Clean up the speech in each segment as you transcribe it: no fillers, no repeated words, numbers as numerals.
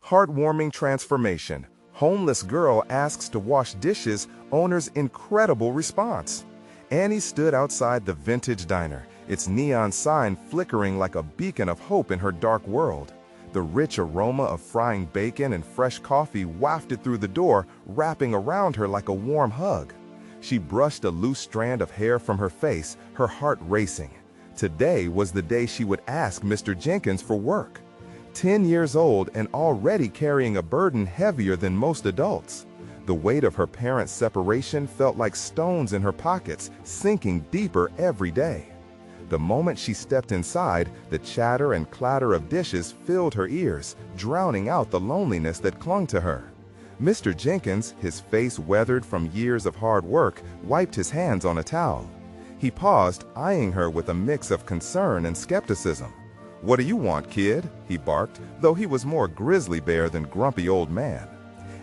Heartwarming transformation. Homeless girl asks to wash dishes, owner's incredible response. Annie stood outside the vintage diner, its neon sign flickering like a beacon of hope in her dark world. The rich aroma of frying bacon and fresh coffee wafted through the door, wrapping around her like a warm hug. She brushed a loose strand of hair from her face, her heart racing. Today was the day she would ask Mr. Jenkins for work. 10 years old and already carrying a burden heavier than most adults. The weight of her parents' separation felt like stones in her pockets, sinking deeper every day. The moment she stepped inside, the chatter and clatter of dishes filled her ears, drowning out the loneliness that clung to her. Mr. Jenkins, his face weathered from years of hard work, wiped his hands on a towel. He paused, eyeing her with a mix of concern and skepticism. "What do you want, kid?" he barked, though he was more grizzly bear than grumpy old man.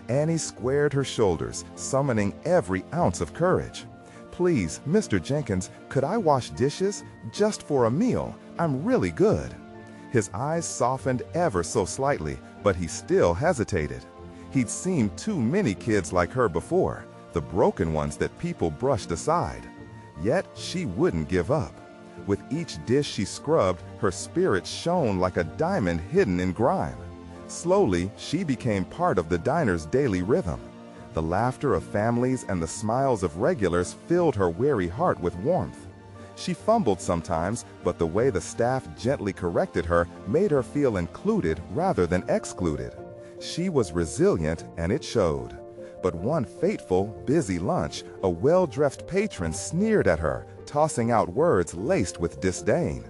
Annie squared her shoulders, summoning every ounce of courage. "Please, Mr. Jenkins, could I wash dishes? Just for a meal. I'm really good." His eyes softened ever so slightly, but he still hesitated. He'd seen too many kids like her before, the broken ones that people brushed aside. Yet she wouldn't give up. With each dish she scrubbed, her spirit shone like a diamond hidden in grime. Slowly, she became part of the diner's daily rhythm. The laughter of families and the smiles of regulars filled her weary heart with warmth. She fumbled sometimes, but the way the staff gently corrected her made her feel included rather than excluded. She was resilient, and it showed. But one fateful, busy lunch, a well-dressed patron sneered at her, tossing out words laced with disdain.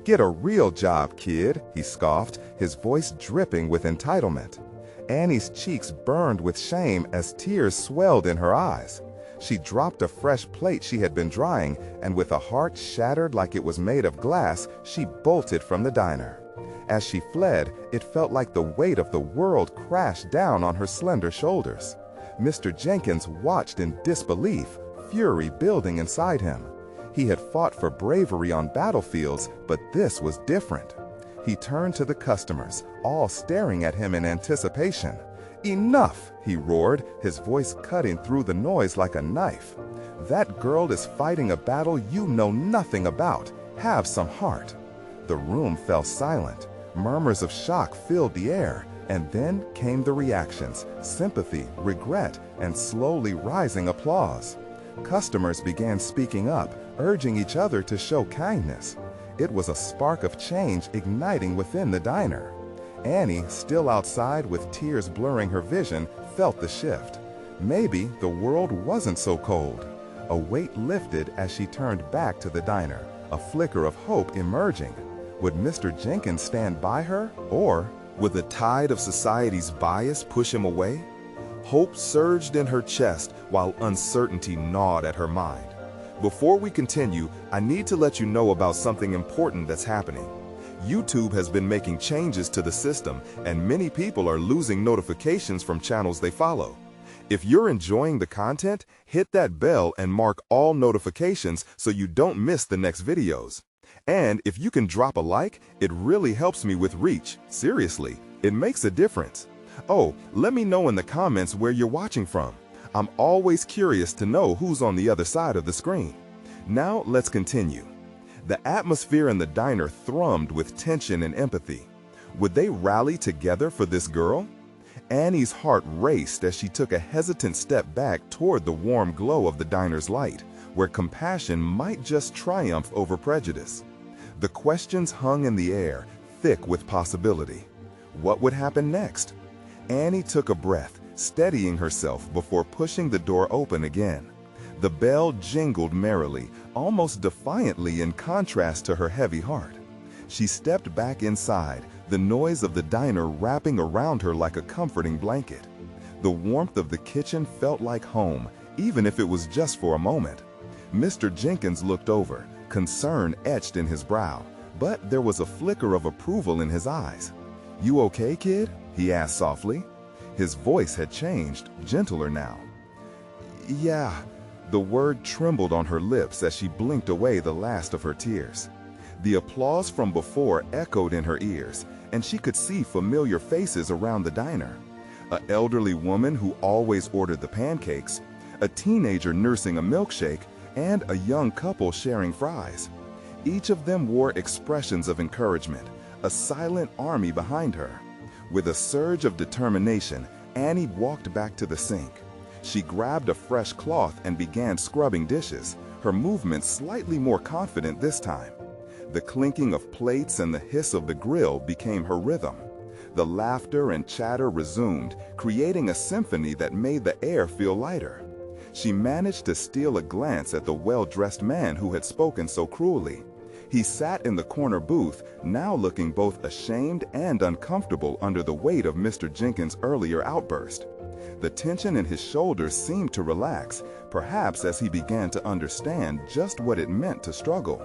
"Get a real job, kid," he scoffed, his voice dripping with entitlement. Annie's cheeks burned with shame as tears swelled in her eyes. She dropped a fresh plate she had been drying, and with a heart shattered like it was made of glass, she bolted from the diner. As she fled, it felt like the weight of the world crashed down on her slender shoulders. Mr. Jenkins watched in disbelief, fury building inside him. He had fought for bravery on battlefields, but this was different. He turned to the customers, all staring at him in anticipation. "Enough!" he roared, his voice cutting through the noise like a knife. "That girl is fighting a battle you know nothing about. Have some heart." The room fell silent. Murmurs of shock filled the air, and then came the reactions: sympathy, regret, and slowly rising applause. Customers began speaking up, urging each other to show kindness. It was a spark of change igniting within the diner. Annie, still outside with tears blurring her vision, felt the shift. Maybe the world wasn't so cold. A weight lifted as she turned back to the diner, a flicker of hope emerging. Would Mr. Jenkins stand by her, or would the tide of society's bias push him away? Hope surged in her chest while uncertainty gnawed at her mind. Before we continue, I need to let you know about something important that's happening. YouTube has been making changes to the system, and many people are losing notifications from channels they follow. If you're enjoying the content, hit that bell and mark all notifications so you don't miss the next videos. And if you can drop a like, it really helps me with reach. Seriously, it makes a difference. Oh, let me know in the comments where you're watching from. I'm always curious to know who's on the other side of the screen. Now let's continue. The atmosphere in the diner thrummed with tension and empathy. Would they rally together for this girl? Annie's heart raced as she took a hesitant step back toward the warm glow of the diner's light, where compassion might just triumph over prejudice. The questions hung in the air, thick with possibility. What would happen next? Annie took a breath, steadying herself before pushing the door open again. The bell jingled merrily, almost defiantly in contrast to her heavy heart. She stepped back inside, the noise of the diner wrapping around her like a comforting blanket. The warmth of the kitchen felt like home, even if it was just for a moment. Mr. Jenkins looked over, concern etched in his brow, but there was a flicker of approval in his eyes. "You okay, kid?" he asked softly. His voice had changed, gentler now. "Yeah." The word trembled on her lips as she blinked away the last of her tears. The applause from before echoed in her ears, and she could see familiar faces around the diner. An elderly woman who always ordered the pancakes, a teenager nursing a milkshake, and a young couple sharing fries. Each of them wore expressions of encouragement, a silent army behind her. With a surge of determination, Annie walked back to the sink. She grabbed a fresh cloth and began scrubbing dishes, her movements slightly more confident this time. The clinking of plates and the hiss of the grill became her rhythm. The laughter and chatter resumed, creating a symphony that made the air feel lighter. She managed to steal a glance at the well-dressed man who had spoken so cruelly. He sat in the corner booth, now looking both ashamed and uncomfortable under the weight of Mr. Jenkins' earlier outburst. The tension in his shoulders seemed to relax, perhaps as he began to understand just what it meant to struggle.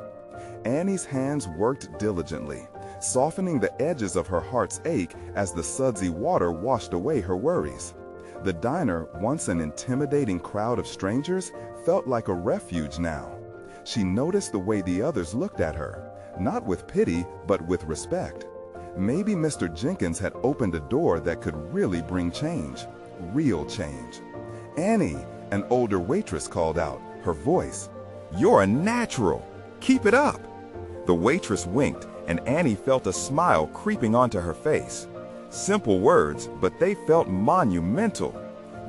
Annie's hands worked diligently, softening the edges of her heart's ache as the sudsy water washed away her worries. The diner, once an intimidating crowd of strangers, felt like a refuge now. She noticed the way the others looked at her, not with pity, but with respect. Maybe Mr. Jenkins had opened a door that could really bring change, real change. "Annie," an older waitress called out, her voice. "You're a natural. Keep it up." The waitress winked, and Annie felt a smile creeping onto her face. Simple words, but they felt monumental.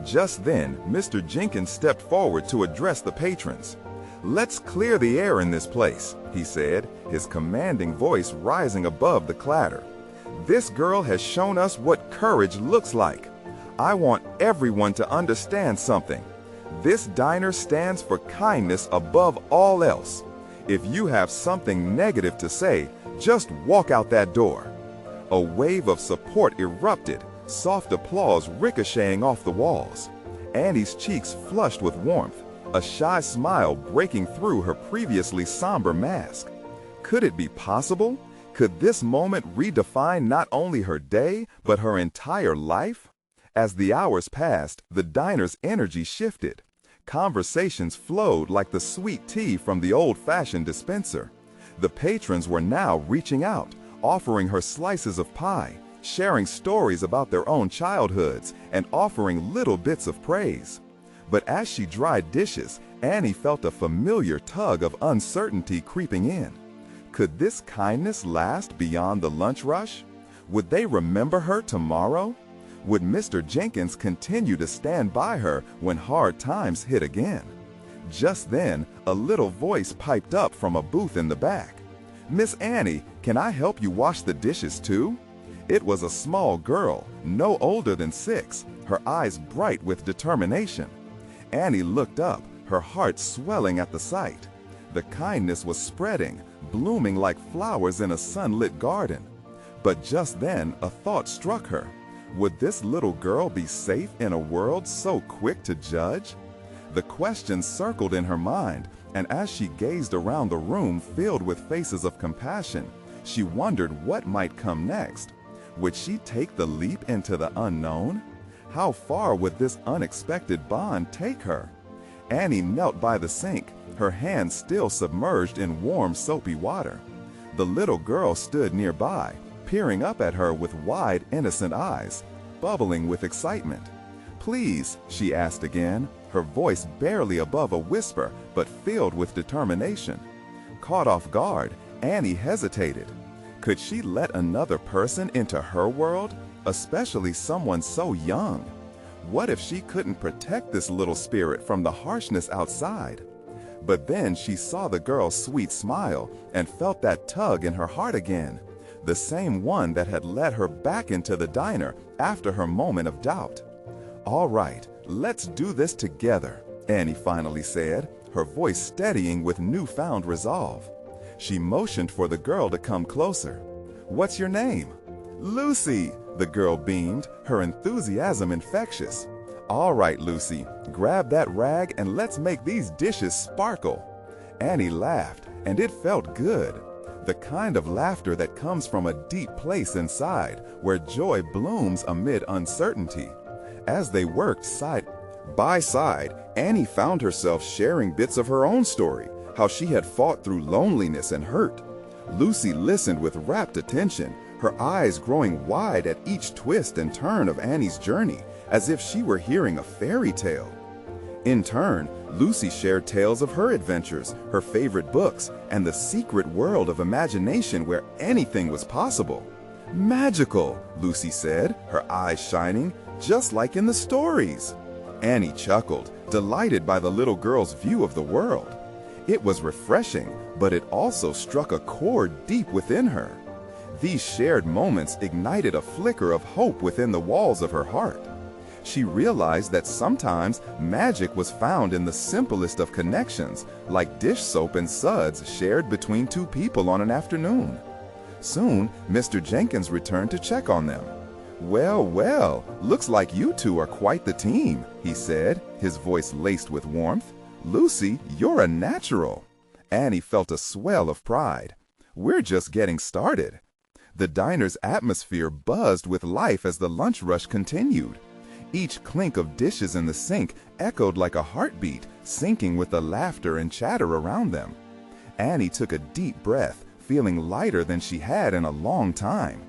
Just then, Mr. Jenkins stepped forward to address the patrons. "Let's clear the air in this place," he said, his commanding voice rising above the clatter. "This girl has shown us what courage looks like. I want everyone to understand something. This diner stands for kindness above all else. If you have something negative to say, just walk out that door." A wave of support erupted, soft applause ricocheting off the walls. Annie's cheeks flushed with warmth, a shy smile breaking through her previously somber mask. Could it be possible? Could this moment redefine not only her day, but her entire life? As the hours passed, the diner's energy shifted. Conversations flowed like the sweet tea from the old-fashioned dispenser. The patrons were now reaching out, offering her slices of pie, sharing stories about their own childhoods, and offering little bits of praise. But as she dried dishes, Annie felt a familiar tug of uncertainty creeping in. Could this kindness last beyond the lunch rush? Would they remember her tomorrow? Would Mr. Jenkins continue to stand by her when hard times hit again? Just then, a little voice piped up from a booth in the back. "Miss Annie, can I help you wash the dishes too?" It was a small girl, no older than 6, her eyes bright with determination. Annie looked up, her heart swelling at the sight. The kindness was spreading, blooming like flowers in a sunlit garden. But just then, a thought struck her. Would this little girl be safe in a world so quick to judge? The question circled in her mind, and as she gazed around the room filled with faces of compassion, she wondered what might come next. Would she take the leap into the unknown? How far would this unexpected bond take her? Annie knelt by the sink, her hands still submerged in warm, soapy water. The little girl stood nearby, peering up at her with wide, innocent eyes, bubbling with excitement. "Please," she asked again, her voice barely above a whisper, but filled with determination. Caught off guard, Annie hesitated. Could she let another person into her world, especially someone so young? What if she couldn't protect this little spirit from the harshness outside? But then she saw the girl's sweet smile and felt that tug in her heart again, the same one that had led her back into the diner after her moment of doubt. "All right, let's do this together," Annie finally said, her voice steadying with newfound resolve. She motioned for the girl to come closer. "What's your name?" "Lucy," the girl beamed, her enthusiasm infectious. "All right, Lucy, grab that rag and let's make these dishes sparkle." Annie laughed, and it felt good. The kind of laughter that comes from a deep place inside, where joy blooms amid uncertainty. As they worked side by side, Annie found herself sharing bits of her own story, how she had fought through loneliness and hurt. Lucy listened with rapt attention, her eyes growing wide at each twist and turn of Annie's journey, as if she were hearing a fairy tale. In turn, Lucy shared tales of her adventures, her favorite books, and the secret world of imagination where anything was possible. "Magical," Lucy said, her eyes shining, "just like in the stories." Annie chuckled, delighted by the little girl's view of the world. It was refreshing, but it also struck a chord deep within her. These shared moments ignited a flicker of hope within the walls of her heart. She realized that sometimes magic was found in the simplest of connections, like dish soap and suds shared between two people on an afternoon. Soon, Mr. Jenkins returned to check on them. "Well, well, looks like you two are quite the team," he said, his voice laced with warmth. "Lucy, you're a natural." Annie felt a swell of pride. "We're just getting started." The diner's atmosphere buzzed with life as the lunch rush continued. Each clink of dishes in the sink echoed like a heartbeat, syncing with the laughter and chatter around them. Annie took a deep breath, feeling lighter than she had in a long time.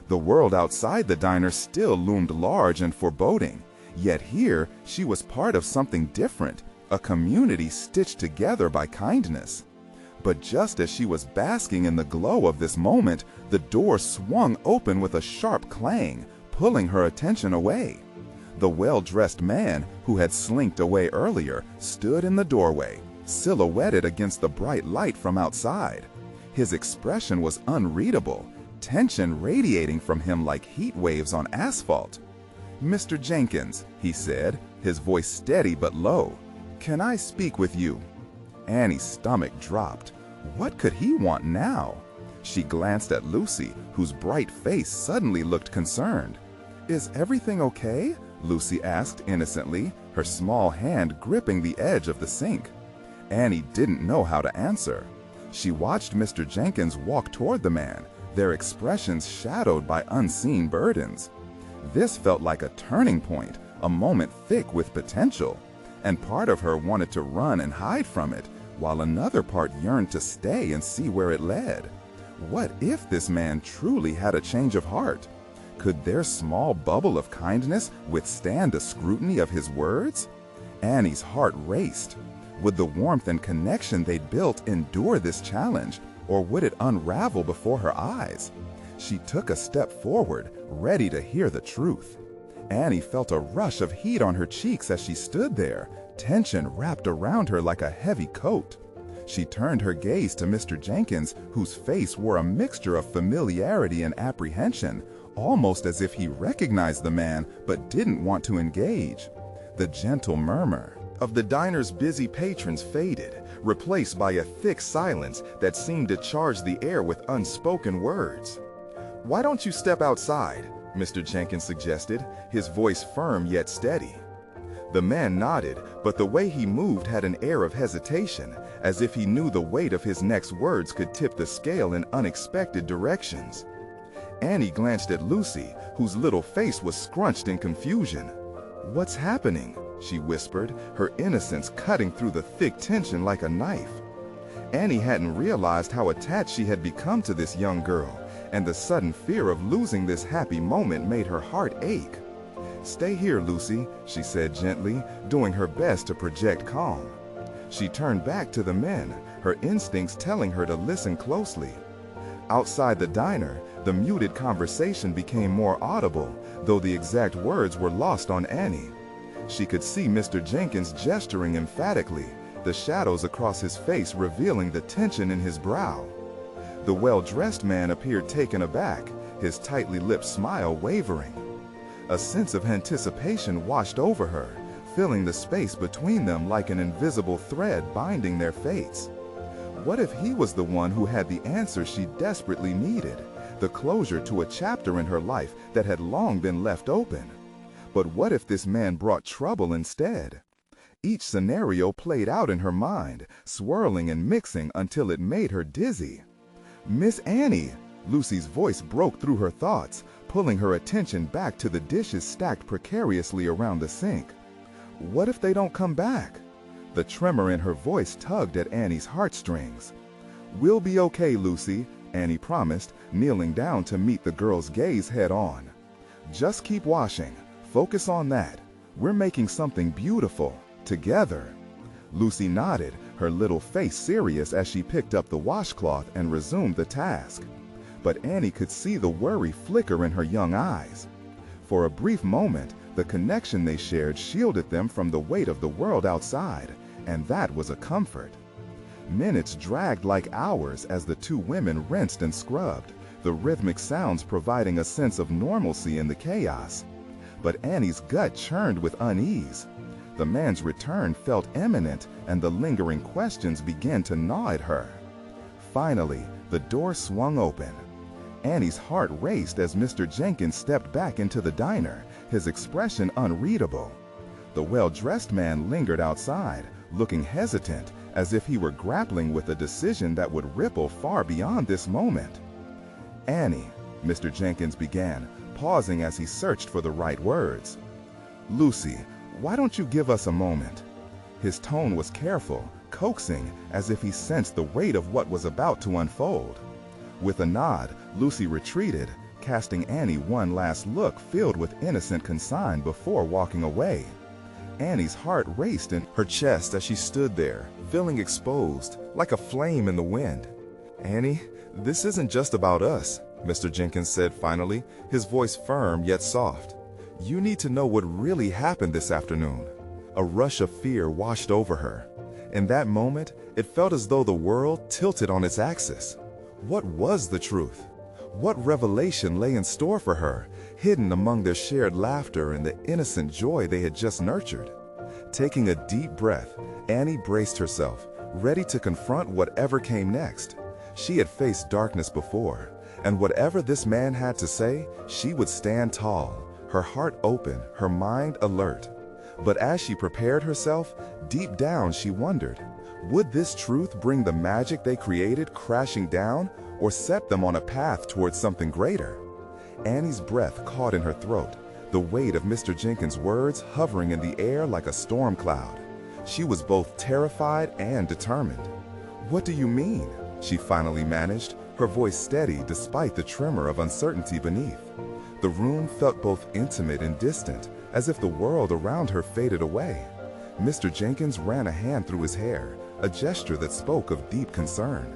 The world outside the diner still loomed large and foreboding, yet here she was part of something different, a community stitched together by kindness. But just as she was basking in the glow of this moment, the door swung open with a sharp clang, pulling her attention away. The well-dressed man, who had slinked away earlier, stood in the doorway, silhouetted against the bright light from outside. His expression was unreadable, tension radiating from him like heat waves on asphalt. "Mr. Jenkins," he said, his voice steady but low, "can I speak with you?" Annie's stomach dropped. What could he want now? She glanced at Lucy, whose bright face suddenly looked concerned. "Is everything okay?" Lucy asked innocently, her small hand gripping the edge of the sink. Annie didn't know how to answer. She watched Mr. Jenkins walk toward the man, their expressions shadowed by unseen burdens. This felt like a turning point, a moment thick with potential, and part of her wanted to run and hide from it, while another part yearned to stay and see where it led. What if this man truly had a change of heart? Could their small bubble of kindness withstand the scrutiny of his words? Annie's heart raced. Would the warmth and connection they'd built endure this challenge, or would it unravel before her eyes? She took a step forward, ready to hear the truth. Annie felt a rush of heat on her cheeks as she stood there, tension wrapped around her like a heavy coat. She turned her gaze to Mr. Jenkins, whose face wore a mixture of familiarity and apprehension, almost as if he recognized the man but didn't want to engage. The gentle murmur of the diner's busy patrons faded, replaced by a thick silence that seemed to charge the air with unspoken words. "Why don't you step outside?" Mr. Jenkins suggested, his voice firm yet steady. The man nodded, but the way he moved had an air of hesitation, as if he knew the weight of his next words could tip the scale in unexpected directions. Annie glanced at Lucy, whose little face was scrunched in confusion. "What's happening?" she whispered, her innocence cutting through the thick tension like a knife. Annie hadn't realized how attached she had become to this young girl, and the sudden fear of losing this happy moment made her heart ache. "Stay here, Lucy," she said gently, doing her best to project calm. She turned back to the men, her instincts telling her to listen closely. Outside the diner, the muted conversation became more audible, though the exact words were lost on Annie. She could see Mr. Jenkins gesturing emphatically, the shadows across his face revealing the tension in his brow. The well-dressed man appeared taken aback, his tightly lipped smile wavering. A sense of anticipation washed over her, filling the space between them like an invisible thread binding their fates. What if he was the one who had the answer she desperately needed, the closure to a chapter in her life that had long been left open? But what if this man brought trouble instead? Each scenario played out in her mind, swirling and mixing until it made her dizzy. "Miss Annie!" Lucy's voice broke through her thoughts, pulling her attention back to the dishes stacked precariously around the sink. What if they don't come back? The tremor in her voice tugged at Annie's heartstrings. "We'll be okay, Lucy. Annie promised, kneeling down to meet the girl's gaze head on. "Just keep washing. Focus on that. We're making something beautiful, together." Lucy nodded, her little face serious as she picked up the washcloth and resumed the task. But Annie could see the worry flicker in her young eyes. For a brief moment, the connection they shared shielded them from the weight of the world outside, and that was a comfort. Minutes dragged like hours as the two women rinsed and scrubbed, the rhythmic sounds providing a sense of normalcy in the chaos. But Annie's gut churned with unease. The man's return felt imminent, and the lingering questions began to gnaw at her. Finally, the door swung open. Annie's heart raced as Mr. Jenkins stepped back into the diner, his expression unreadable. The well-dressed man lingered outside, looking hesitant, as if he were grappling with a decision that would ripple far beyond this moment. "Annie," Mr. Jenkins began, pausing as he searched for the right words. "Lucy, why don't you give us a moment?" His tone was careful, coaxing, as if he sensed the weight of what was about to unfold. With a nod, Lucy retreated, casting Annie one last look filled with innocent concern before walking away. Annie's heart raced in her chest as she stood there, feeling exposed, like a flame in the wind. "Annie, this isn't just about us," Mr. Jenkins said finally, his voice firm yet soft. "You need to know what really happened this afternoon." A rush of fear washed over her. In that moment, it felt as though the world tilted on its axis. What was the truth? What revelation lay in store for her, hidden among their shared laughter and the innocent joy they had just nurtured? Taking a deep breath, Annie braced herself, ready to confront whatever came next. She had faced darkness before, and whatever this man had to say, she would stand tall, her heart open, her mind alert. But as she prepared herself, deep down she wondered, would this truth bring the magic they created crashing down, or set them on a path towards something greater? Annie's breath caught in her throat, the weight of Mr. Jenkins' words hovering in the air like a storm cloud. She was both terrified and determined. "What do you mean?" she finally managed, her voice steady despite the tremor of uncertainty beneath. The room felt both intimate and distant, as if the world around her faded away. Mr. Jenkins ran a hand through his hair, a gesture that spoke of deep concern.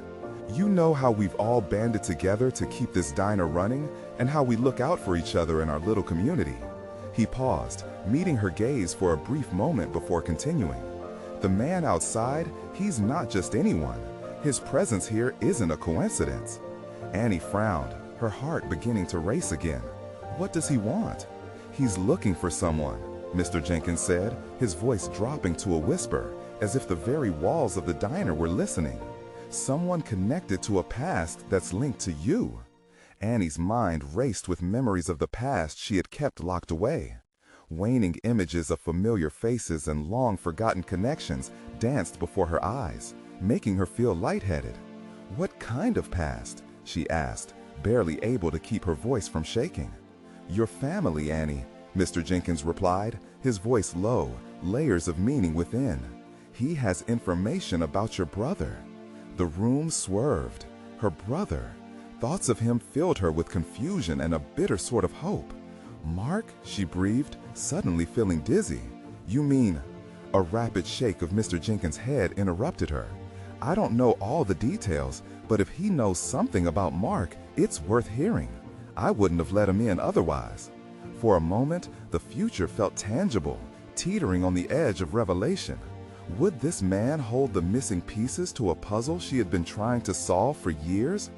"You know how we've all banded together to keep this diner running, and how we look out for each other in our little community." He paused, meeting her gaze for a brief moment before continuing. "The man outside, he's not just anyone. His presence here isn't a coincidence." Annie frowned, her heart beginning to race again. What does he want? "He's looking for someone," Mr. Jenkins said, his voice dropping to a whisper, as if the very walls of the diner were listening. "Someone connected to a past that's linked to you." Annie's mind raced with memories of the past she had kept locked away. Waning images of familiar faces and long-forgotten connections danced before her eyes, making her feel lightheaded. "What kind of past?" she asked, barely able to keep her voice from shaking. "Your family, Annie," Mr. Jenkins replied, his voice low, layers of meaning within. "He has information about your brother." The room swerved. Her brother. Thoughts of him filled her with confusion and a bitter sort of hope. "Mark?" she breathed, suddenly feeling dizzy. "You mean—" A rapid shake of Mr. Jenkins' head interrupted her. "I don't know all the details, but if he knows something about Mark, it's worth hearing. I wouldn't have let him in otherwise." For a moment, the future felt tangible, teetering on the edge of revelation. Would this man hold the missing pieces to a puzzle she had been trying to solve for years?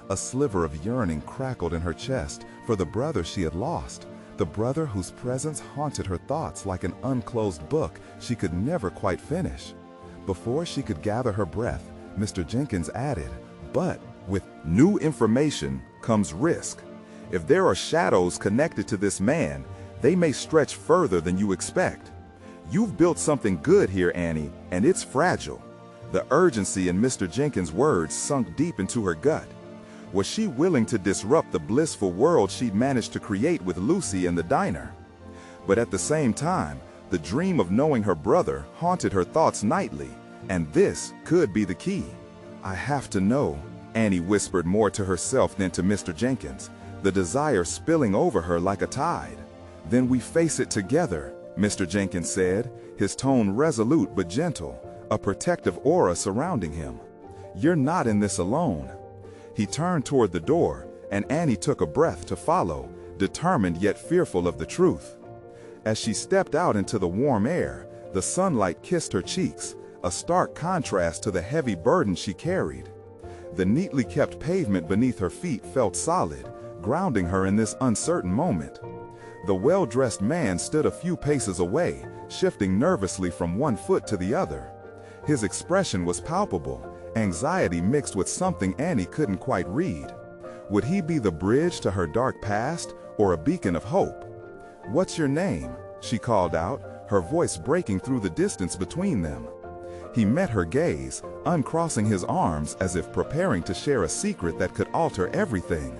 A sliver of yearning crackled in her chest for the brother she had lost, the brother whose presence haunted her thoughts like an unclosed book she could never quite finish. Before she could gather her breath, Mr. Jenkins added, "But with new information comes risk. If there are shadows connected to this man, they may stretch further than you expect. You've built something good here, Annie, and it's fragile." The urgency in Mr. Jenkins' words sunk deep into her gut. Was she willing to disrupt the blissful world she'd managed to create with Lucy in the diner? But at the same time, the dream of knowing her brother haunted her thoughts nightly, and this could be the key. "I have to know," Annie whispered more to herself than to Mr. Jenkins, the desire spilling over her like a tide. "Then we face it together," Mr. Jenkins said, his tone resolute but gentle, a protective aura surrounding him. "You're not in this alone." He turned toward the door, and Annie took a breath to follow, determined yet fearful of the truth. As she stepped out into the warm air, the sunlight kissed her cheeks, a stark contrast to the heavy burden she carried. The neatly kept pavement beneath her feet felt solid, grounding her in this uncertain moment. The well-dressed man stood a few paces away, shifting nervously from one foot to the other. His expression was palpable, anxiety mixed with something Annie couldn't quite read. Would he be the bridge to her dark past, or a beacon of hope? "What's your name?" she called out, her voice breaking through the distance between them. He met her gaze, uncrossing his arms as if preparing to share a secret that could alter everything.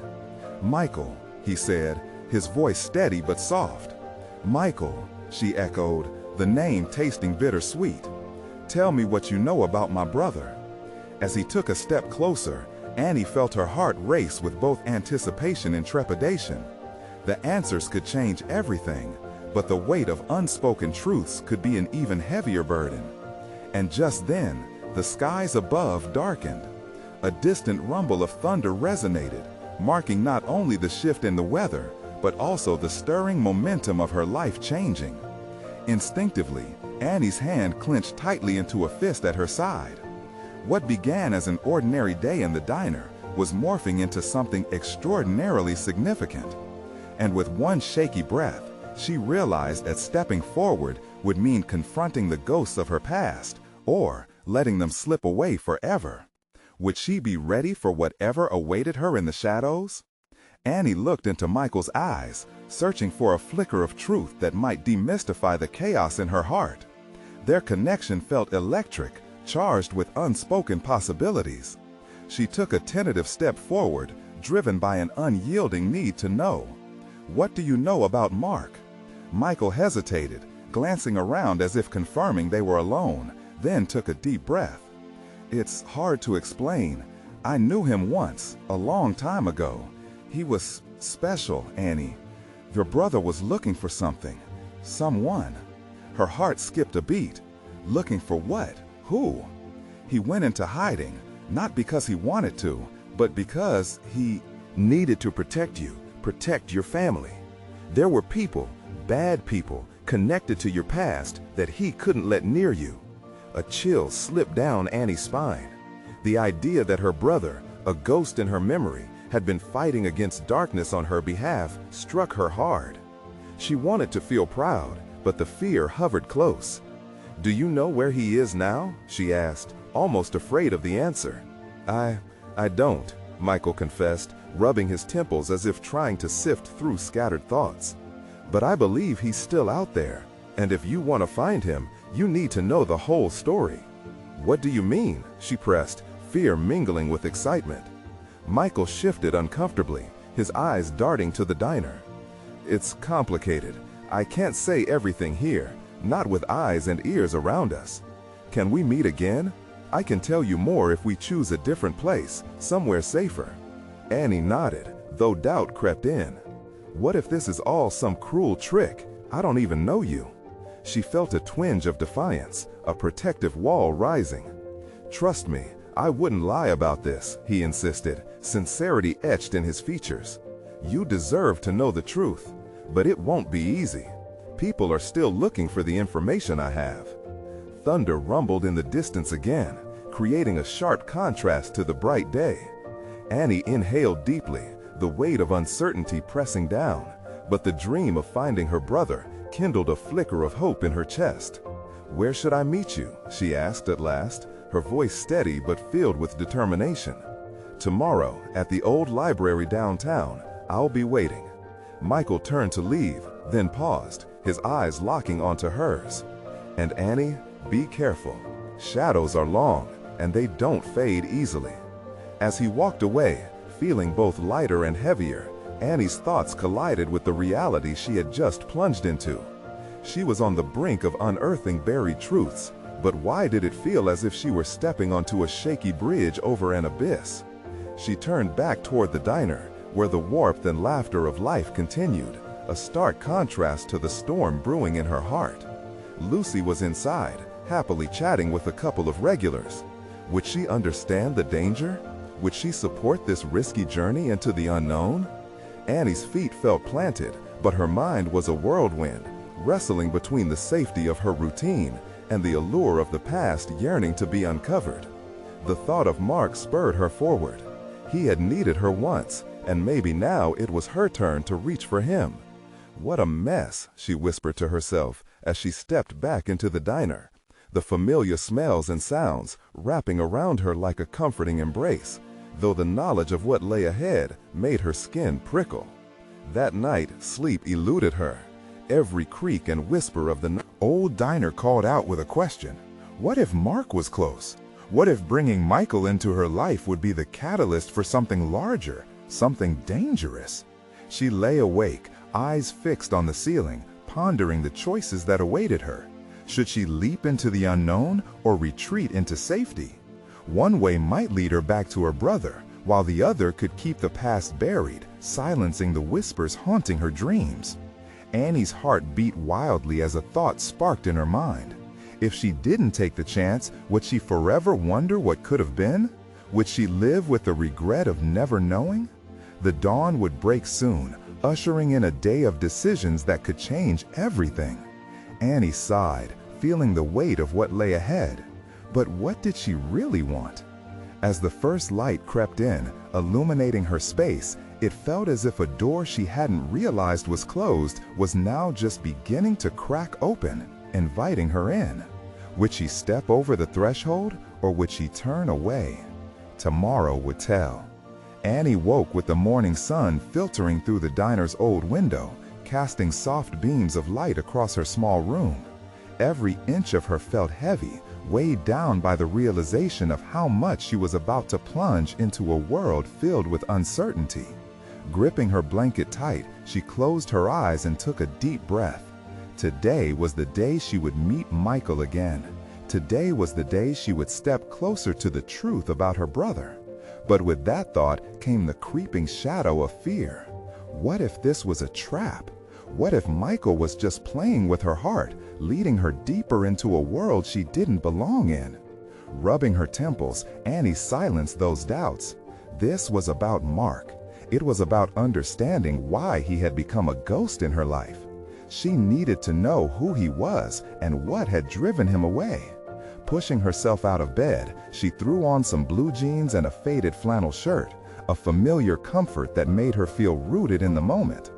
"Michael," he said, his voice steady but soft. "Michael," she echoed, the name tasting bittersweet. "Tell me what you know about my brother." As he took a step closer, Annie felt her heart race with both anticipation and trepidation. The answers could change everything, but the weight of unspoken truths could be an even heavier burden. And just then, the skies above darkened. A distant rumble of thunder resonated, marking not only the shift in the weather, but also the stirring momentum of her life changing. Instinctively, Annie's hand clenched tightly into a fist at her side. What began as an ordinary day in the diner was morphing into something extraordinarily significant. And with one shaky breath, she realized that stepping forward would mean confronting the ghosts of her past, or letting them slip away forever. Would she be ready for whatever awaited her in the shadows? Annie looked into Michael's eyes, searching for a flicker of truth that might demystify the chaos in her heart. Their connection felt electric, charged with unspoken possibilities. She took a tentative step forward, driven by an unyielding need to know. "What do you know about Mark?" Michael hesitated, glancing around as if confirming they were alone, then took a deep breath. "It's hard to explain. I knew him once, a long time ago. He was special, Annie. Your brother was looking for something. Someone." Her heart skipped a beat. Looking for what? Who? "He went into hiding, not because he wanted to, but because he needed to protect you, protect your family. There were people, bad people, connected to your past that he couldn't let near you." A chill slipped down Annie's spine. The idea that her brother, a ghost in her memory, had been fighting against darkness on her behalf struck her hard. She wanted to feel proud, but the fear hovered close. "Do you know where he is now?" she asked, almost afraid of the answer. I don't," Michael confessed, rubbing his temples as if trying to sift through scattered thoughts. "But I believe he's still out there, and if you want to find him, you need to know the whole story." "What do you mean?" she pressed, fear mingling with excitement. Michael shifted uncomfortably, his eyes darting to the diner. "It's complicated. I can't say everything here, not with eyes and ears around us. Can we meet again? I can tell you more if we choose a different place, somewhere safer." Annie nodded, though doubt crept in. What if this is all some cruel trick? I don't even know you. She felt a twinge of defiance, a protective wall rising. "Trust me, I wouldn't lie about this," he insisted, sincerity etched in his features. "You deserve to know the truth, but it won't be easy. People are still looking for the information I have." Thunder rumbled in the distance again, creating a sharp contrast to the bright day. Annie inhaled deeply, the weight of uncertainty pressing down, but the dream of finding her brother kindled a flicker of hope in her chest. "Where should I meet you?" she asked at last, her voice steady but filled with determination. "Tomorrow, at the old library downtown. I'll be waiting." Michael turned to leave, then paused, his eyes locking onto hers. "And Annie, be careful. Shadows are long, and they don't fade easily." As he walked away, feeling both lighter and heavier, Annie's thoughts collided with the reality she had just plunged into. She was on the brink of unearthing buried truths, but why did it feel as if she were stepping onto a shaky bridge over an abyss? She turned back toward the diner, where the warmth and laughter of life continued, a stark contrast to the storm brewing in her heart. Lucy was inside, happily chatting with a couple of regulars. Would she understand the danger? Would she support this risky journey into the unknown? Annie's feet felt planted, but her mind was a whirlwind, wrestling between the safety of her routine and the allure of the past yearning to be uncovered. The thought of Mark spurred her forward. He had needed her once, and maybe now it was her turn to reach for him. What a mess, she whispered to herself as she stepped back into the diner, the familiar smells and sounds wrapping around her like a comforting embrace, though the knowledge of what lay ahead made her skin prickle. That night, sleep eluded her. Every creak and whisper of the old diner called out with a question. What if Mark was close? What if bringing Michael into her life would be the catalyst for something larger, something dangerous? She lay awake, eyes fixed on the ceiling, pondering the choices that awaited her. Should she leap into the unknown or retreat into safety? One way might lead her back to her brother, while the other could keep the past buried, silencing the whispers haunting her dreams. Annie's heart beat wildly as a thought sparked in her mind. If she didn't take the chance, would she forever wonder what could have been? Would she live with the regret of never knowing? The dawn would break soon, ushering in a day of decisions that could change everything. Annie sighed, feeling the weight of what lay ahead. But what did she really want? As the first light crept in, illuminating her space, it felt as if a door she hadn't realized was closed was now just beginning to crack open, inviting her in. Would she step over the threshold, or would she turn away? Tomorrow would tell. Annie woke with the morning sun filtering through the diner's old window, casting soft beams of light across her small room. Every inch of her felt heavy, weighed down by the realization of how much she was about to plunge into a world filled with uncertainty. Gripping her blanket tight, she closed her eyes and took a deep breath. Today was the day she would meet Michael again. Today was the day she would step closer to the truth about her brother. But with that thought came the creeping shadow of fear. What if this was a trap? What if Michael was just playing with her heart, leading her deeper into a world she didn't belong in? Rubbing her temples, Annie silenced those doubts. This was about Mark. It was about understanding why he had become a ghost in her life. She needed to know who he was and what had driven him away. Pushing herself out of bed, she threw on some blue jeans and a faded flannel shirt, a familiar comfort that made her feel rooted in the moment.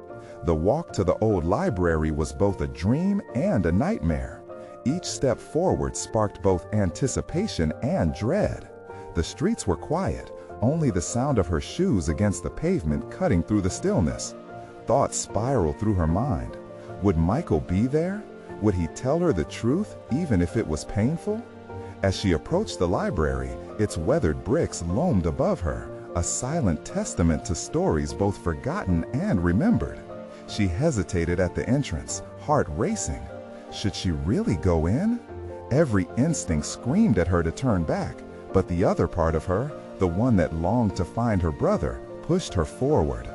The walk to the old library was both a dream and a nightmare. Each step forward sparked both anticipation and dread. The streets were quiet, only the sound of her shoes against the pavement cutting through the stillness. Thoughts spiraled through her mind. Would Michael be there? Would he tell her the truth, even if it was painful? As she approached the library, its weathered bricks loomed above her, a silent testament to stories both forgotten and remembered. She hesitated at the entrance, heart racing. Should she really go in? Every instinct screamed at her to turn back, but the other part of her, the one that longed to find her brother, pushed her forward.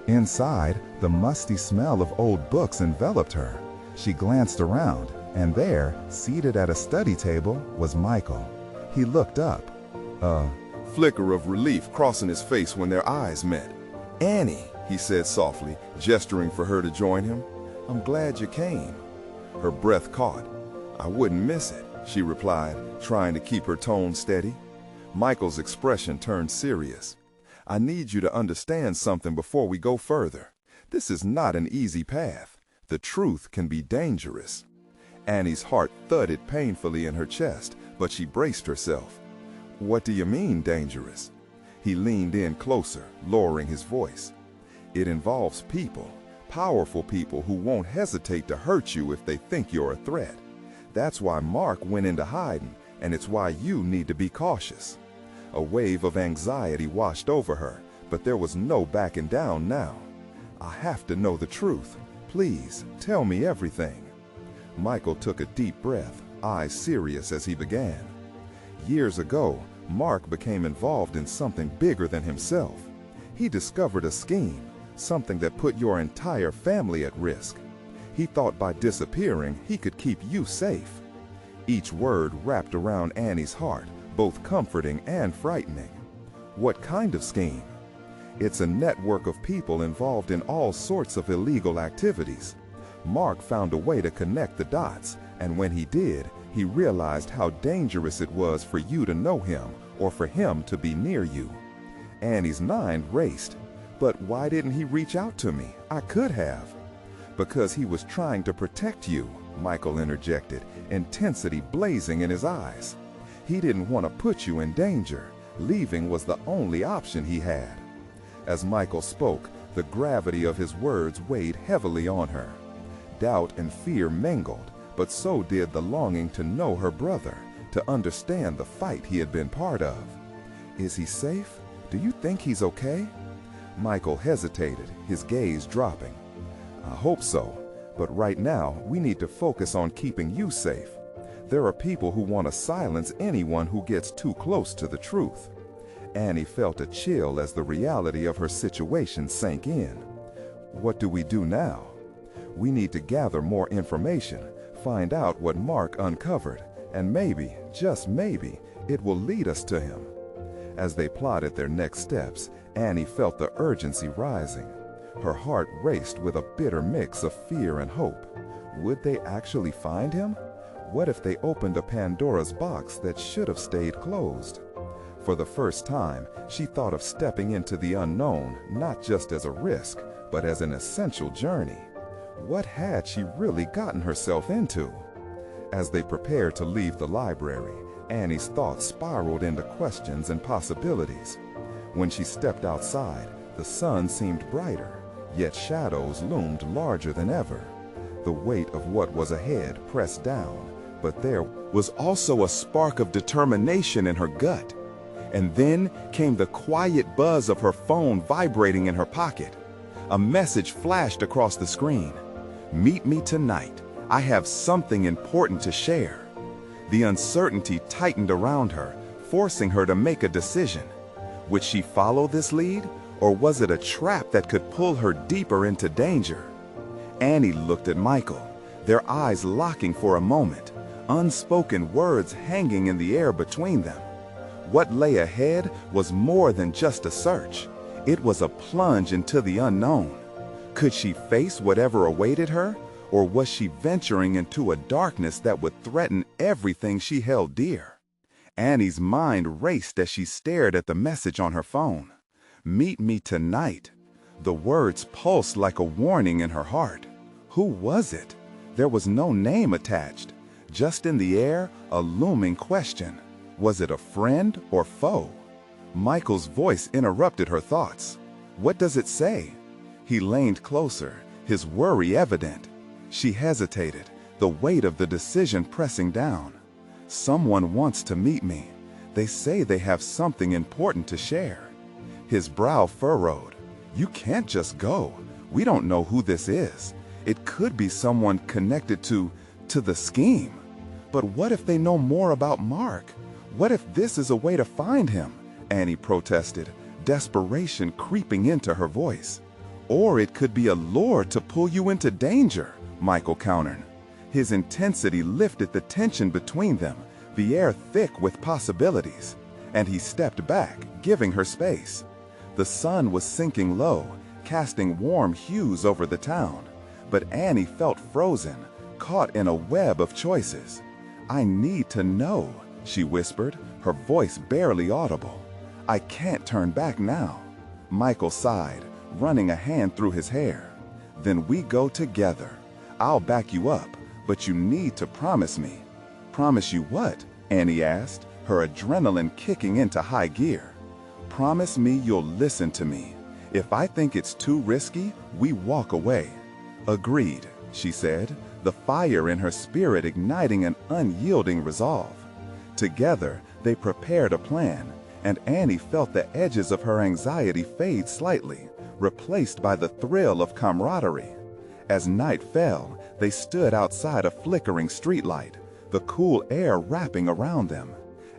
Inside, the musty smell of old books enveloped her. She glanced around, and there, seated at a study table, was Michael. He looked up. A flicker of relief crossing his face when their eyes met. "Annie," he said softly, gesturing for her to join him. "I'm glad you came." Her breath caught. "I wouldn't miss it," she replied, trying to keep her tone steady. Michael's expression turned serious. "I need you to understand something before we go further. This is not an easy path. The truth can be dangerous." Annie's heart thudded painfully in her chest, but she braced herself. "What do you mean, dangerous?" He leaned in closer, lowering his voice. "It involves people, powerful people who won't hesitate to hurt you if they think you're a threat. That's why Mark went into hiding, and it's why you need to be cautious." A wave of anxiety washed over her, but there was no backing down now. "I have to know the truth. Please, tell me everything." Michael took a deep breath, eyes serious as he began. "Years ago, Mark became involved in something bigger than himself. He discovered a scheme, something that put your entire family at risk. He thought by disappearing, he could keep you safe. Each word wrapped around Annie's heart, both comforting and frightening. What kind of scheme? It's a network of people involved in all sorts of illegal activities. Mark found a way to connect the dots, and when he did, he realized how dangerous it was for you to know him or for him to be near you. Annie's mind raced. But why didn't he reach out to me? I could have. Because he was trying to protect you, Michael interjected, intensity blazing in his eyes. He didn't want to put you in danger. Leaving was the only option he had. As Michael spoke, the gravity of his words weighed heavily on her. Doubt and fear mingled, but so did the longing to know her brother, to understand the fight he had been part of. Is he safe? Do you think he's okay? Michael hesitated, his gaze dropping. I hope so, but right now we need to focus on keeping you safe. There are people who want to silence anyone who gets too close to the truth. Annie felt a chill as the reality of her situation sank in. What do we do now? We need to gather more information, find out what Mark uncovered, and maybe, just maybe, it will lead us to him. As they plotted their next steps, Annie felt the urgency rising. Her heart raced with a bitter mix of fear and hope. Would they actually find him? What if they opened a Pandora's box that should have stayed closed? For the first time, she thought of stepping into the unknown not just as a risk, but as an essential journey. What had she really gotten herself into? As they prepared to leave the library, Annie's thoughts spiraled into questions and possibilities. When she stepped outside, the sun seemed brighter, yet shadows loomed larger than ever. The weight of what was ahead pressed down, but there was also a spark of determination in her gut. And then came the quiet buzz of her phone vibrating in her pocket. A message flashed across the screen. Meet me tonight. I have something important to share. The uncertainty tightened around her, forcing her to make a decision. Would she follow this lead, or was it a trap that could pull her deeper into danger? Annie looked at Michael, their eyes locking for a moment, unspoken words hanging in the air between them. What lay ahead was more than just a search. It was a plunge into the unknown. Could she face whatever awaited her, or was she venturing into a darkness that would threaten everything she held dear? Annie's mind raced as she stared at the message on her phone. Meet me tonight. The words pulsed like a warning in her heart. Who was it? There was no name attached. Just in the air, a looming question. Was it a friend or foe? Michael's voice interrupted her thoughts. What does it say? He leaned closer, his worry evident. She hesitated, the weight of the decision pressing down. Someone wants to meet me. They say they have something important to share. His brow furrowed. You can't just go. We don't know who this is. It could be someone connected to the scheme. But what if they know more about Mark? What if this is a way to find him? Annie protested, desperation creeping into her voice. Or it could be a lure to pull you into danger, Michael countered. His intensity lifted the tension between them, the air thick with possibilities. And he stepped back, giving her space. The sun was sinking low, casting warm hues over the town. But Annie felt frozen, caught in a web of choices. I need to know, she whispered, her voice barely audible. I can't turn back now. Michael sighed, running a hand through his hair. Then we go together. I'll back you up, but you need to promise me. Promise you what? Annie asked, her adrenaline kicking into high gear. Promise me you'll listen to me. If I think it's too risky, we walk away. Agreed, she said, the fire in her spirit igniting an unyielding resolve. Together, they prepared a plan, and Annie felt the edges of her anxiety fade slightly, replaced by the thrill of camaraderie. As night fell, they stood outside a flickering streetlight, the cool air wrapping around them.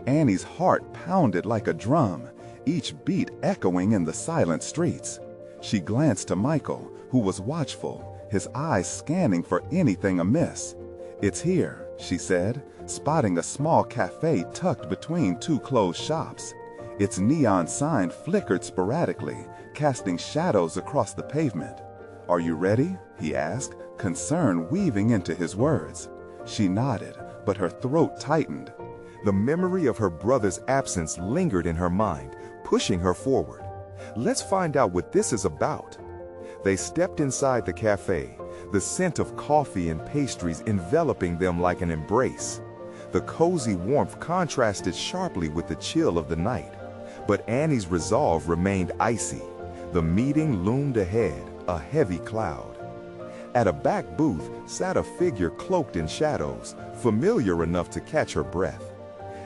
Annie's heart pounded like a drum, each beat echoing in the silent streets. She glanced to Michael, who was watchful, his eyes scanning for anything amiss. "It's here," she said, spotting a small cafe tucked between two closed shops. Its neon sign flickered sporadically, casting shadows across the pavement. "Are you ready?" he asked, concern weaving into his words. She nodded, but her throat tightened. The memory of her brother's absence lingered in her mind, pushing her forward. Let's find out what this is about. They stepped inside the cafe, the scent of coffee and pastries enveloping them like an embrace. The cozy warmth contrasted sharply with the chill of the night, but Annie's resolve remained icy. The meeting loomed ahead, a heavy cloud. At a back booth sat a figure cloaked in shadows, familiar enough to catch her breath.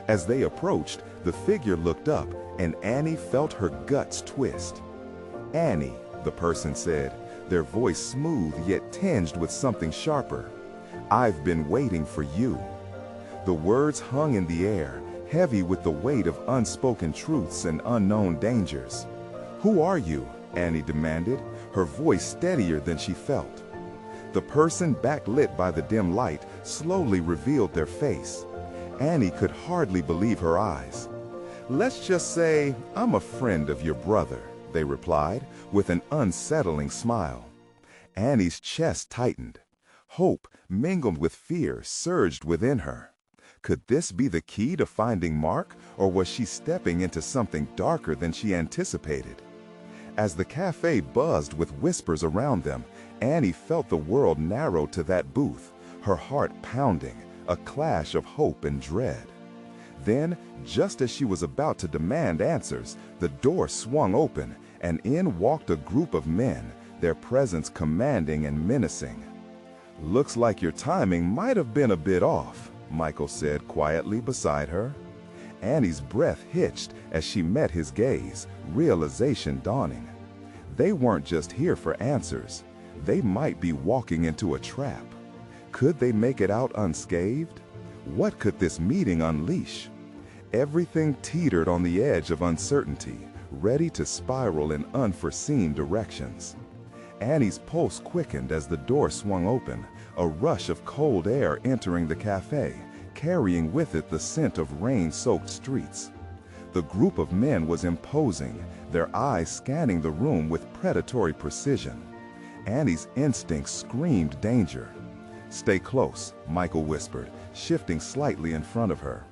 As they approached, the figure looked up, and Annie felt her guts twist. "Annie," the person said, their voice smooth yet tinged with something sharper. "I've been waiting for you." The words hung in the air, heavy with the weight of unspoken truths and unknown dangers. "Who are you?" Annie demanded, her voice steadier than she felt. The person backlit by the dim light slowly revealed their face. Annie could hardly believe her eyes. "Let's just say I'm a friend of your brother," they replied, with an unsettling smile. Annie's chest tightened. Hope, mingled with fear, surged within her. Could this be the key to finding Mark, or was she stepping into something darker than she anticipated? As the cafe buzzed with whispers around them, Annie felt the world narrow to that booth, her heart pounding, a clash of hope and dread. Then, just as she was about to demand answers, the door swung open, and in walked a group of men, their presence commanding and menacing. "Looks like your timing might have been a bit off," Michael said quietly beside her. Annie's breath hitched as she met his gaze, realization dawning. They weren't just here for answers. They might be walking into a trap. Could they make it out unscathed? What could this meeting unleash? Everything teetered on the edge of uncertainty, ready to spiral in unforeseen directions. Annie's pulse quickened as the door swung open, a rush of cold air entering the cafe, carrying with it the scent of rain-soaked streets. The group of men was imposing, their eyes scanning the room with predatory precision. Annie's instincts screamed danger. "Stay close," Michael whispered, shifting slightly in front of her.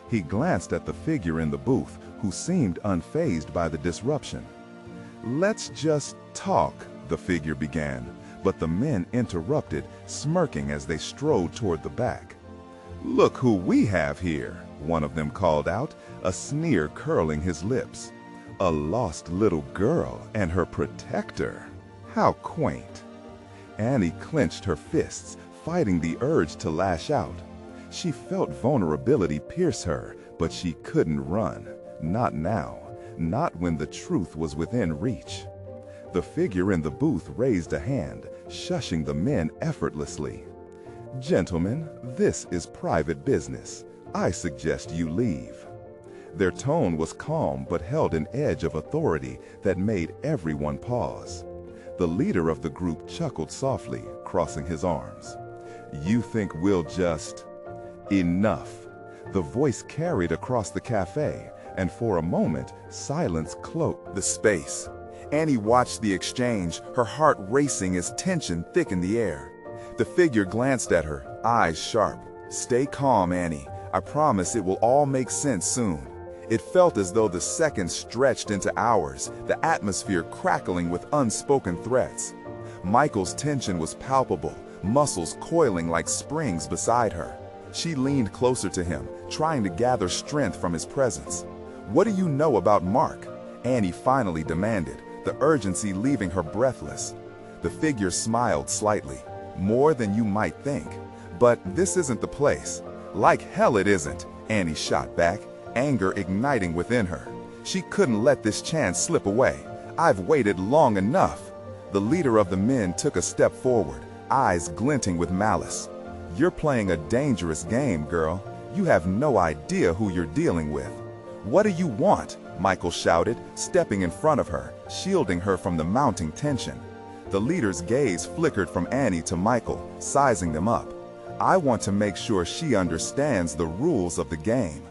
He glanced at the figure in the booth, who seemed unfazed by the disruption. "Let's just talk," the figure began, but the men interrupted, smirking as they strode toward the back. "Look who we have here," one of them called out, a sneer curling his lips. A lost little girl and her protector. How quaint. Annie clenched her fists, fighting the urge to lash out. She felt vulnerability pierce her, but she couldn't run. Not now. Not when the truth was within reach. The figure in the booth raised a hand, shushing the men effortlessly. "Gentlemen, this is private business. I suggest you leave." Their tone was calm but held an edge of authority that made everyone pause. The leader of the group chuckled softly, crossing his arms. "You think we'll just—" "Enough." The voice carried across the cafe, and for a moment, silence cloaked the space. Annie watched the exchange, her heart racing as tension thickened the air. The figure glanced at her, eyes sharp. "Stay calm, Annie. I promise it will all make sense soon." It felt as though the seconds stretched into hours, the atmosphere crackling with unspoken threats. Michael's tension was palpable, muscles coiling like springs beside her. She leaned closer to him, trying to gather strength from his presence. "What do you know about Mark?" Annie finally demanded, the urgency leaving her breathless. The figure smiled slightly. "More than you might think. But this isn't the place." "Like hell it isn't," Annie shot back, anger igniting within her. She couldn't let this chance slip away. "I've waited long enough." The leader of the men took a step forward, eyes glinting with malice. "You're playing a dangerous game, girl. You have no idea who you're dealing with." "What do you want?" Michael shouted, stepping in front of her, shielding her from the mounting tension. The leader's gaze flickered from Annie to Michael, sizing them up. "I want to make sure she understands the rules of the game."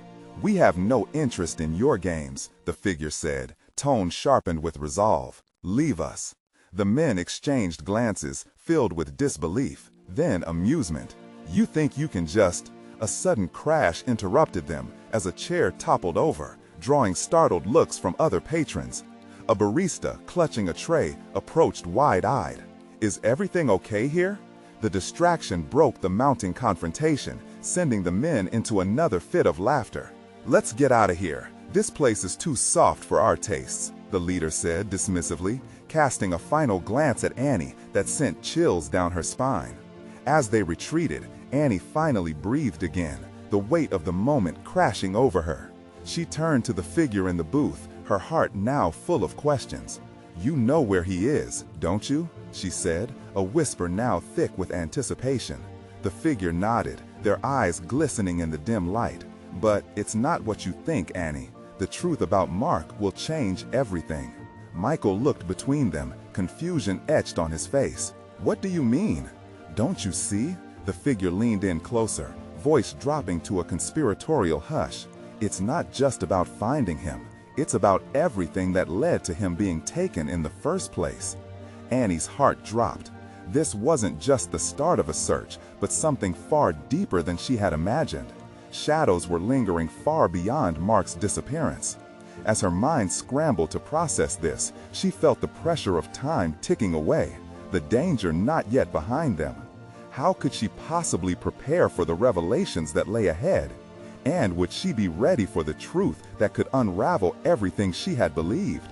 "We have no interest in your games," the figure said, tone sharpened with resolve. "Leave us." The men exchanged glances, filled with disbelief, then amusement. "You think you can just—" A sudden crash interrupted them as a chair toppled over, drawing startled looks from other patrons. A barista, clutching a tray, approached wide-eyed. "Is everything okay here?" The distraction broke the mounting confrontation, sending the men into another fit of laughter. "Let's get out of here. This place is too soft for our tastes," the leader said dismissively, casting a final glance at Annie that sent chills down her spine. As they retreated, Annie finally breathed again, the weight of the moment crashing over her. She turned to the figure in the booth, her heart now full of questions. "You know where he is, don't you?" she said, a whisper now thick with anticipation. The figure nodded, their eyes glistening in the dim light. "But it's not what you think, Annie. The truth about Mark will change everything." Michael looked between them, confusion etched on his face. "What do you mean?" "Don't you see?" The figure leaned in closer, voice dropping to a conspiratorial hush. "It's not just about finding him. It's about everything that led to him being taken in the first place." Annie's heart dropped. This wasn't just the start of a search, but something far deeper than she had imagined. Shadows were lingering far beyond Mark's disappearance. As her mind scrambled to process this, she felt the pressure of time ticking away, the danger not yet behind them. How could she possibly prepare for the revelations that lay ahead? And would she be ready for the truth that could unravel everything she had believed?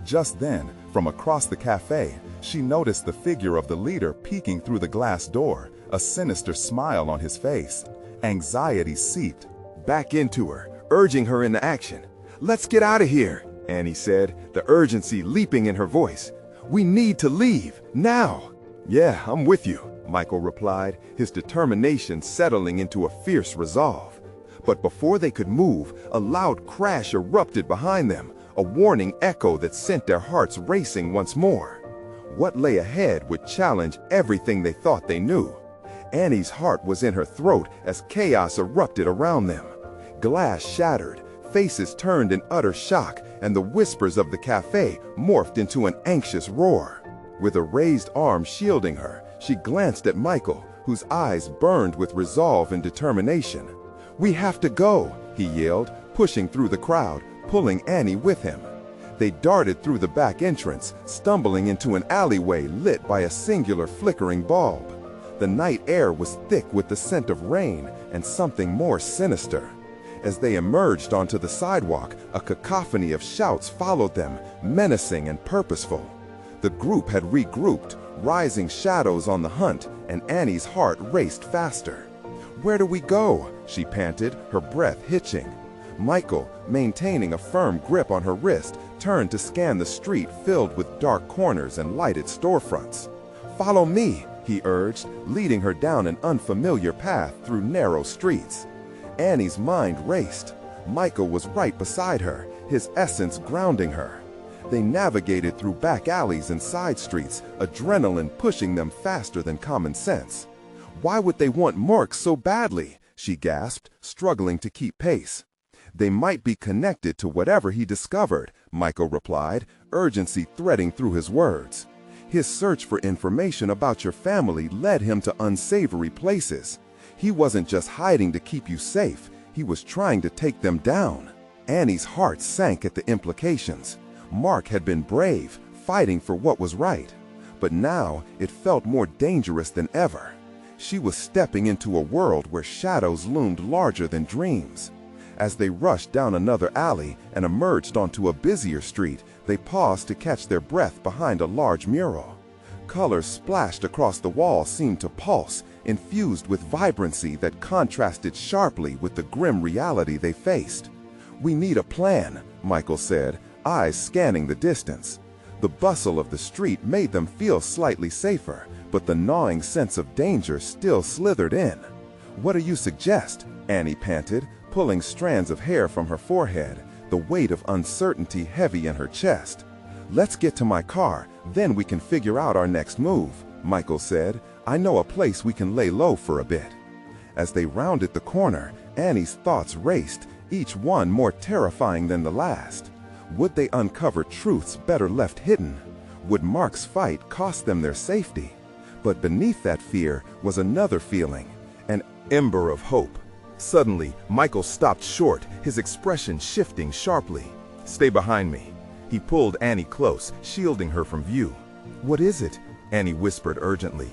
Just then, from across the cafe, she noticed the figure of the leader peeking through the glass door, a sinister smile on his face. Anxiety seeped Back into her, urging her into action. "Let's get out of here," Annie said, the urgency leaping in her voice. "We need to leave, now." "Yeah, I'm with you," Michael replied, his determination settling into a fierce resolve. But before they could move, a loud crash erupted behind them, a warning echo that sent their hearts racing once more. What lay ahead would challenge everything they thought they knew. Annie's heart was in her throat as chaos erupted around them. Glass shattered, faces turned in utter shock, and the whispers of the cafe morphed into an anxious roar. With a raised arm shielding her, she glanced at Michael, whose eyes burned with resolve and determination. "We have to go," he yelled, pushing through the crowd, pulling Annie with him. They darted through the back entrance, stumbling into an alleyway lit by a singular flickering bulb. The night air was thick with the scent of rain and something more sinister. As they emerged onto the sidewalk, a cacophony of shouts followed them, menacing and purposeful. The group had regrouped, rising shadows on the hunt, and Annie's heart raced faster. "Where do we go?" she panted, her breath hitching. Michael, maintaining a firm grip on her wrist, turned to scan the street filled with dark corners and lighted storefronts. "Follow me," he urged, leading her down an unfamiliar path through narrow streets. Annie's mind raced. Michael was right beside her, his essence grounding her. They navigated through back alleys and side streets, adrenaline pushing them faster than common sense. "Why would they want Mark so badly?" she gasped, struggling to keep pace. "They might be connected to whatever he discovered," Michael replied, urgency threading through his words. "His search for information about your family led him to unsavory places. He wasn't just hiding to keep you safe, he was trying to take them down." Annie's heart sank at the implications. Mark had been brave, fighting for what was right. But now it felt more dangerous than ever. She was stepping into a world where shadows loomed larger than dreams. As they rushed down another alley and emerged onto a busier street, they paused to catch their breath behind a large mural. Colors splashed across the wall seemed to pulse, infused with vibrancy that contrasted sharply with the grim reality they faced. "We need a plan," Michael said, eyes scanning the distance. The bustle of the street made them feel slightly safer, but the gnawing sense of danger still slithered in. "What do you suggest?" Annie panted, pulling strands of hair from her forehead, the weight of uncertainty heavy in her chest. "Let's get to my car, then we can figure out our next move," Michael said. "I know a place we can lay low for a bit." As they rounded the corner, Annie's thoughts raced, each one more terrifying than the last. Would they uncover truths better left hidden? Would Mark's fight cost them their safety? But beneath that fear was another feeling, an ember of hope. Suddenly, Michael stopped short, his expression shifting sharply. "Stay behind me." He pulled Annie close, shielding her from view. "What is it?" Annie whispered urgently.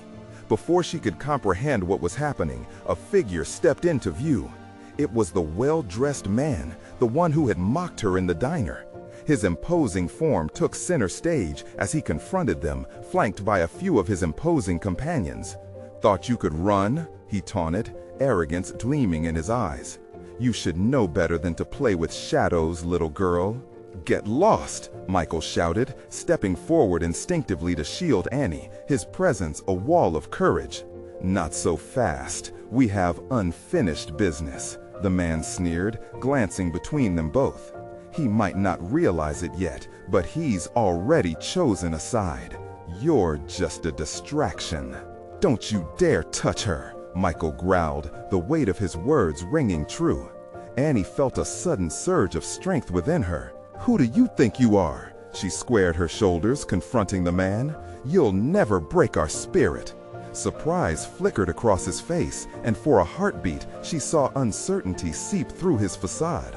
Before she could comprehend what was happening, a figure stepped into view. It was the well-dressed man, the one who had mocked her in the diner. His imposing form took center stage as he confronted them, flanked by a few of his imposing companions. "Thought you could run?" he taunted, arrogance gleaming in his eyes. "You should know better than to play with shadows, little girl." "Get lost!" Michael shouted, stepping forward instinctively to shield Annie, his presence a wall of courage. "Not so fast. We have unfinished business," the man sneered, glancing between them both. He might not realize it yet, but he's already chosen a side. "You're just a distraction." "Don't you dare touch her," Michael growled, the weight of his words ringing true. Annie felt a sudden surge of strength within her. "Who do you think you are?" She squared her shoulders, confronting the man. "You'll never break our spirit." Surprise flickered across his face, and for a heartbeat, she saw uncertainty seep through his facade.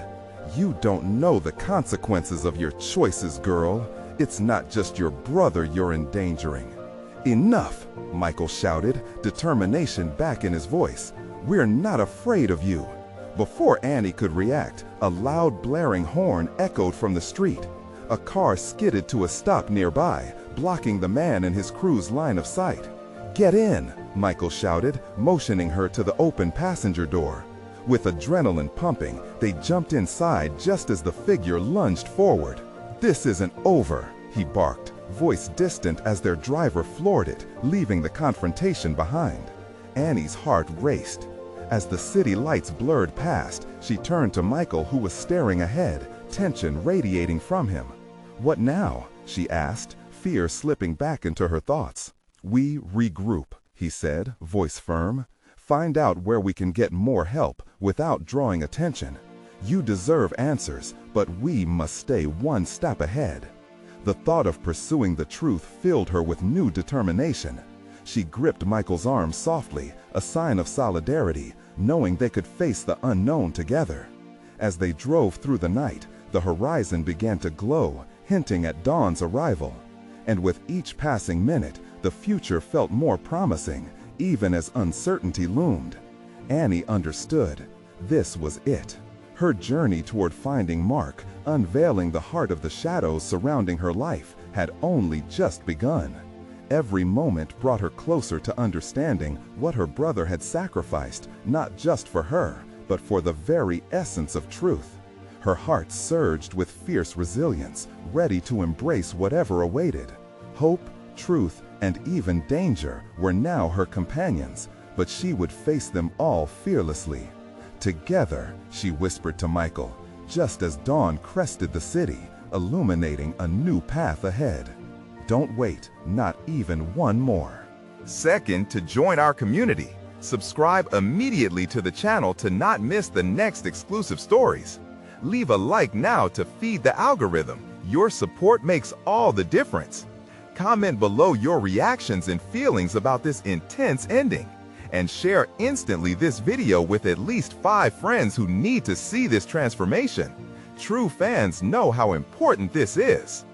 "You don't know the consequences of your choices, girl. It's not just your brother you're endangering." "Enough!" Michael shouted, determination back in his voice. "We're not afraid of you." Before Annie could react, a loud blaring horn echoed from the street. A car skidded to a stop nearby, blocking the man and his crew's line of sight. "Get in!" Michael shouted, motioning her to the open passenger door. With adrenaline pumping, they jumped inside just as the figure lunged forward. "This isn't over," he barked, voice distant as their driver floored it, leaving the confrontation behind. Annie's heart raced. As the city lights blurred past, she turned to Michael, who was staring ahead, tension radiating from him. "What now?" she asked, fear slipping back into her thoughts. "We regroup," he said, voice firm. "Find out where we can get more help without drawing attention. You deserve answers, but we must stay one step ahead." The thought of pursuing the truth filled her with new determination. She gripped Michael's arm softly, a sign of solidarity, knowing they could face the unknown together. As they drove through the night, the horizon began to glow, hinting at dawn's arrival. And with each passing minute, the future felt more promising, even as uncertainty loomed. Annie understood. This was it. Her journey toward finding Mark, unveiling the heart of the shadows surrounding her life, had only just begun. Every moment brought her closer to understanding what her brother had sacrificed, not just for her, but for the very essence of truth. Her heart surged with fierce resilience, ready to embrace whatever awaited. Hope, truth, and even danger were now her companions, but she would face them all fearlessly. "Together," she whispered to Michael, just as dawn crested the city, illuminating a new path ahead. Don't wait, not even one more. Second, to join our community. Subscribe immediately to the channel to not miss the next exclusive stories. Leave a like now to feed the algorithm. Your support makes all the difference. Comment below your reactions and feelings about this intense ending. And share instantly this video with at least 5 friends who need to see this transformation. True fans know how important this is.